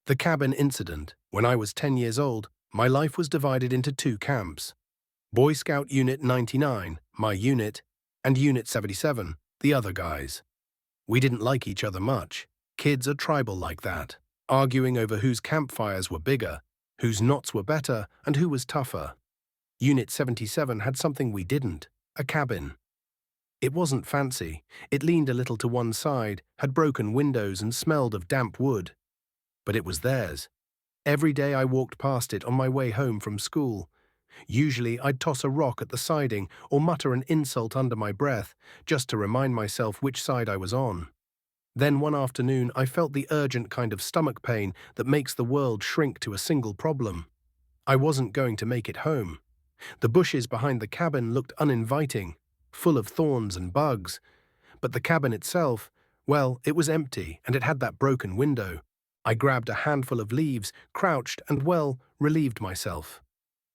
The cabin incident. When I was 10 years old, my life was divided into two camps. Boy Scout Unit 99, my unit, and Unit 77, the other guys. We didn't like each other much. Kids are tribal like that, arguing over whose campfires were bigger, whose knots were better, and who was tougher. Unit 77 had something we didn't, a cabin. It wasn't fancy. It leaned a little to one side, had broken windows and smelled of damp wood. But it was theirs. Every day I walked past it on my way home from school. Usually I'd toss a rock at the siding or mutter an insult under my breath, just to remind myself which side I was on. Then one afternoon I felt the urgent kind of stomach pain that makes the world shrink to a single problem. I wasn't going to make it home. The bushes behind the cabin looked uninviting, full of thorns and bugs. But the cabin itself, well, it was empty and it had that broken window. I grabbed a handful of leaves, crouched and, well, relieved myself.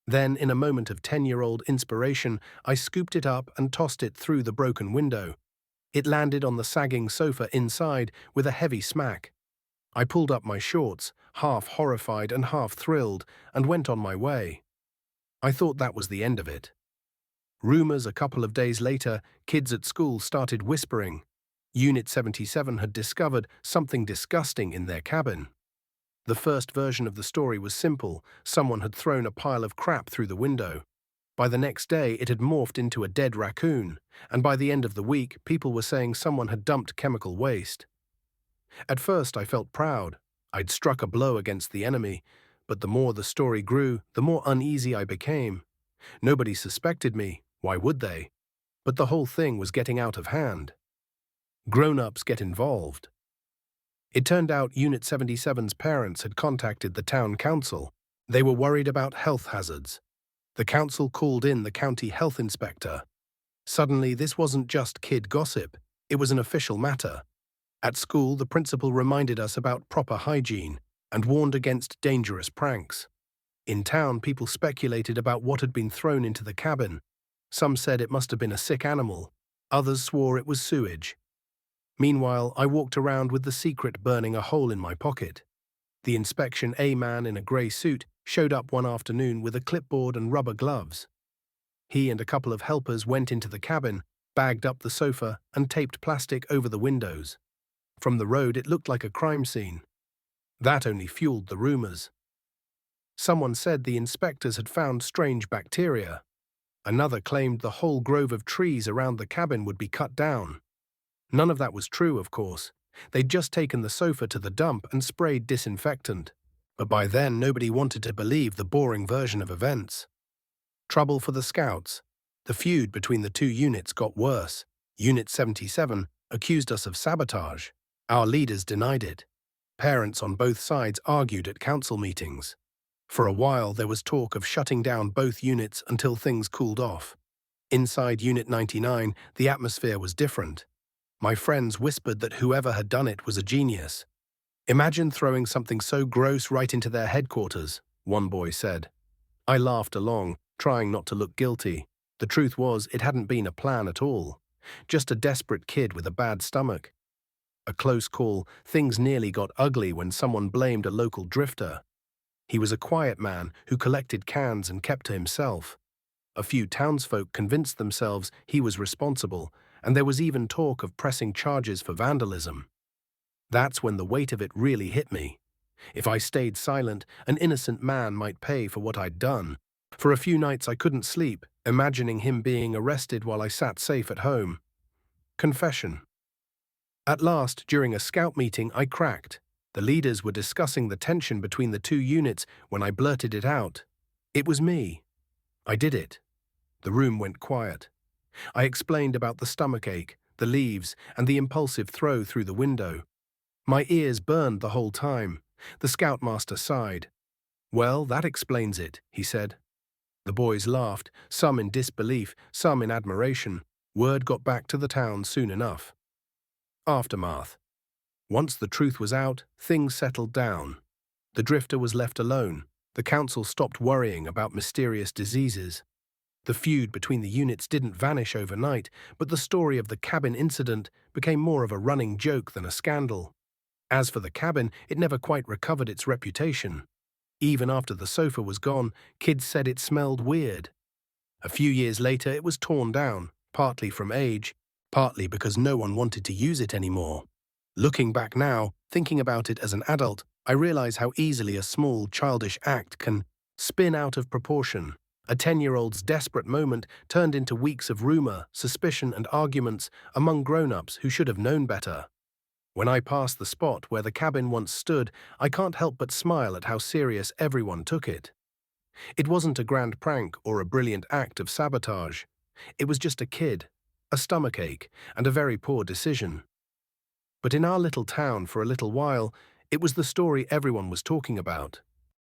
Then, in a moment of 10-year-old inspiration, I scooped it up and tossed it through the broken window. It landed on the sagging sofa inside with a heavy smack. I pulled up my shorts, half horrified and half thrilled, and went on my way. I thought that was the end of it. Rumors a couple of days later, kids at school started whispering. Unit 77 had discovered something disgusting in their cabin. The first version of the story was simple. Someone had thrown a pile of crap through the window. By the next day, it had morphed into a dead raccoon, and by the end of the week, people were saying someone had dumped chemical waste. At first, I felt proud. I'd struck a blow against the enemy, but the more the story grew, the more uneasy I became. Nobody suspected me. Why would they? But the whole thing was getting out of hand. Grown-ups get involved. It turned out Unit 77's parents had contacted the town council. They were worried about health hazards. The council called in the county health inspector. Suddenly, this wasn't just kid gossip. It was an official matter. At school, the principal reminded us about proper hygiene and warned against dangerous pranks. In town, people speculated about what had been thrown into the cabin. Some said it must have been a sick animal. Others swore it was sewage. Meanwhile, I walked around with the secret burning a hole in my pocket. The Inspection A man in a grey suit showed up one afternoon with a clipboard and rubber gloves. He and a couple of helpers went into the cabin, bagged up the sofa, and taped plastic over the windows. From the road, it looked like a crime scene. That only fueled the rumors. Someone said the inspectors had found strange bacteria. Another claimed the whole grove of trees around the cabin would be cut down. None of that was true, of course. They'd just taken the sofa to the dump and sprayed disinfectant. But by then, nobody wanted to believe the boring version of events. Trouble for the Scouts. The feud between the two units got worse. Unit 77 accused us of sabotage. Our leaders denied it. Parents on both sides argued at council meetings. For a while, there was talk of shutting down both units until things cooled off. Inside Unit 99, the atmosphere was different. My friends whispered that whoever had done it was a genius. Imagine throwing something so gross right into their headquarters, one boy said. I laughed along, trying not to look guilty. The truth was, it hadn't been a plan at all. Just a desperate kid with a bad stomach. A close call, things nearly got ugly when someone blamed a local drifter. He was a quiet man who collected cans and kept to himself. A few townsfolk convinced themselves he was responsible, and there was even talk of pressing charges for vandalism. That's when the weight of it really hit me. If I stayed silent, an innocent man might pay for what I'd done. For a few nights I couldn't sleep, imagining him being arrested while I sat safe at home. Confession. At last, during a scout meeting, I cracked. The leaders were discussing the tension between the two units when I blurted it out. It was me. I did it. The room went quiet. I explained about the stomachache, the leaves, and the impulsive throw through the window. My ears burned the whole time. The scoutmaster sighed. Well, that explains it, he said. The boys laughed, some in disbelief, some in admiration. Word got back to the town soon enough. Aftermath. Once the truth was out, things settled down. The drifter was left alone. The council stopped worrying about mysterious diseases. The feud between the units didn't vanish overnight, but the story of the cabin incident became more of a running joke than a scandal. As for the cabin, it never quite recovered its reputation. Even after the sofa was gone, kids said it smelled weird. A few years later, it was torn down, partly from age, partly because no one wanted to use it anymore. Looking back now, thinking about it as an adult, I realize how easily a small, childish act can spin out of proportion. A 10-year-old's desperate moment turned into weeks of rumor, suspicion, and arguments among grown-ups who should have known better. When I pass the spot where the cabin once stood, I can't help but smile at how serious everyone took it. It wasn't a grand prank or a brilliant act of sabotage. It was just a kid, a stomachache, and a very poor decision. But in our little town for a little while, it was the story everyone was talking about.